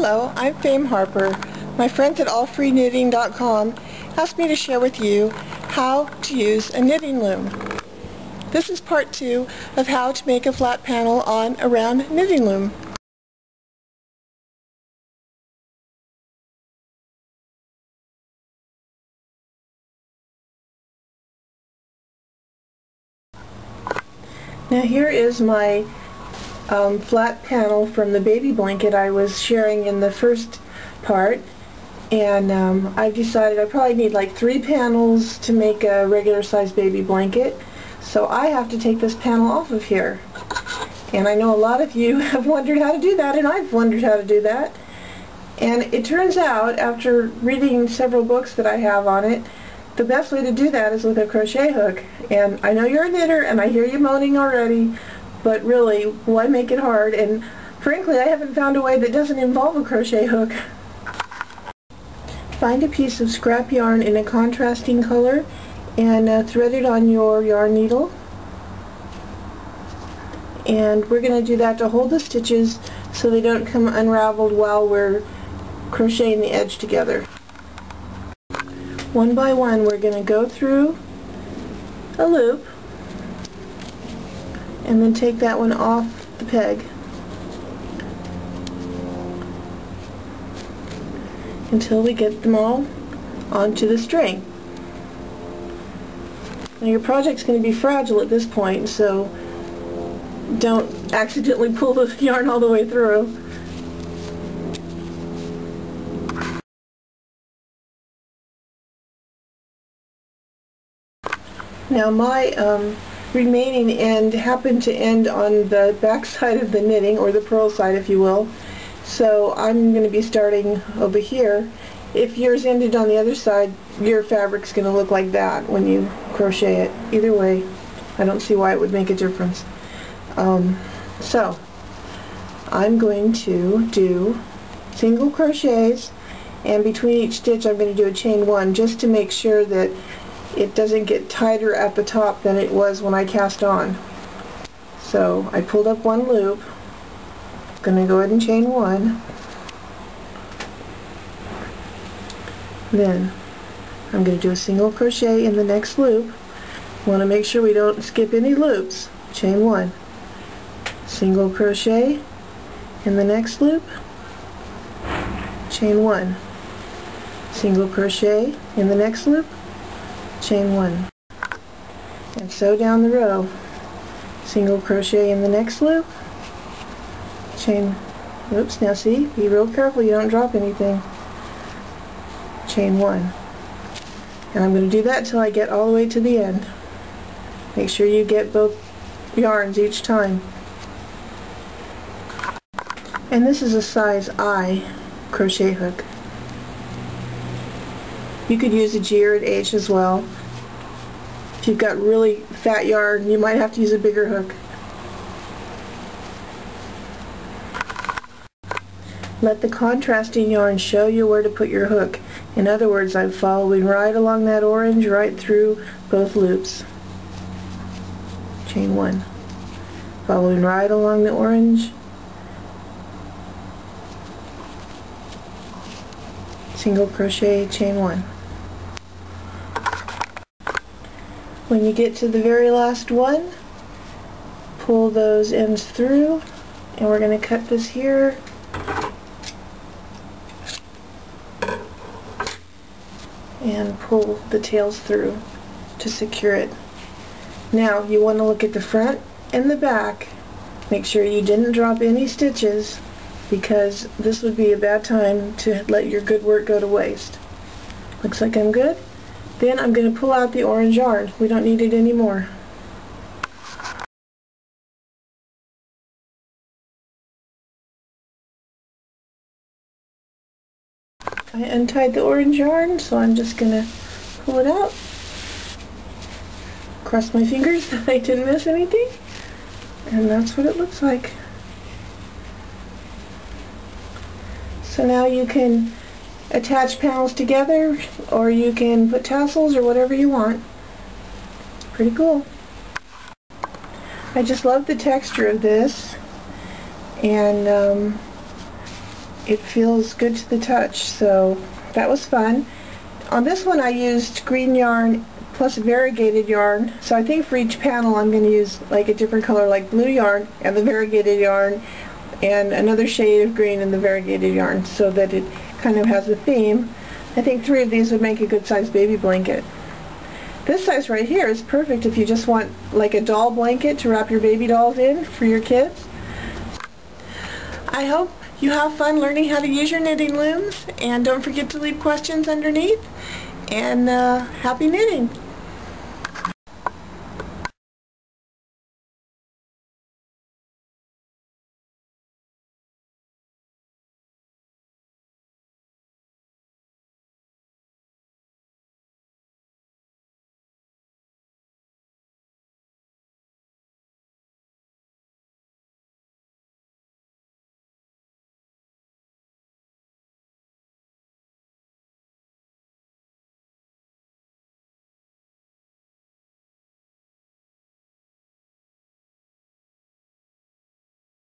Hello, I'm Fame Harper. My friends at allfreeknitting.com asked me to share with you how to use a knitting loom. This is part 2 of how to make a flat panel on a round knitting loom. Now here is my flat panel from the baby blanket I was sharing in the first part, and I've decided I probably need like 3 panels to make a regular sized baby blanket, so I have to take this panel off of here. And I know a lot of you have wondered how to do that, and I've wondered how to do that. And it turns out, after reading several books that I have on it, the best way to do that is with a crochet hook. And I know you're a knitter and I hear you moaning already, but really, why make it hard? And frankly, I haven't found a way that doesn't involve a crochet hook. Find a piece of scrap yarn in a contrasting color and thread it on your yarn needle. And we're going to do that to hold the stitches so they don't come unraveled while we're crocheting the edge together. One by one, we're going to go through a loop and then take that one off the peg until we get them all onto the string. Now your project's going to be fragile at this point, so don't accidentally pull the yarn all the way through. Now my remaining end happened to end on the back side of the knitting, or the purl side if you will, so I'm going to be starting over here. If yours ended on the other side, your fabric's going to look like that when you crochet it. Either way, I don't see why it would make a difference. So I'm going to do single crochets, and between each stitch I'm going to do a chain 1 just to make sure that it doesn't get tighter at the top than it was when I cast on. So I pulled up one loop, going to go ahead and chain 1, then I'm going to do a single crochet in the next loop. Want to make sure we don't skip any loops. Chain 1, single crochet in the next loop, chain 1, single crochet in the next loop, chain 1, and so down the row. Single crochet in the next loop, chain, oops, now see, be real careful you don't drop anything, chain 1, and I'm going to do that till I get all the way to the end. Make sure you get both yarns each time. And this is a size I crochet hook. You could use a G or an H as well. If you've got really fat yarn, you might have to use a bigger hook. Let the contrasting yarn show you where to put your hook. In other words, I'm following right along that orange right through both loops. Chain 1. Following right along the orange. Single crochet, chain 1. When you get to the very last one, pull those ends through, and we're going to cut this here. And pull the tails through to secure it. Now you want to look at the front and the back. Make sure you didn't drop any stitches, because this would be a bad time to let your good work go to waste. Looks like I'm good. Then I'm going to pull out the orange yarn. We don't need it anymore. I untied the orange yarn, so I'm just going to pull it out. Cross my fingers that I didn't miss anything. And that's what it looks like. So now you can attach panels together, or you can put tassels or whatever you want. Pretty cool. I just love the texture of this, and it feels good to the touch, so that was fun. On this one I used green yarn plus variegated yarn, so I think for each panel I'm going to use like a different color, like blue yarn and the variegated yarn and another shade of green in the variegated yarn, so that it kind of has a theme. I think 3 of these would make a good sized baby blanket. This size right here is perfect if you just want like a doll blanket to wrap your baby dolls in for your kids. I hope you have fun learning how to use your knitting looms, and don't forget to leave questions underneath, and happy knitting!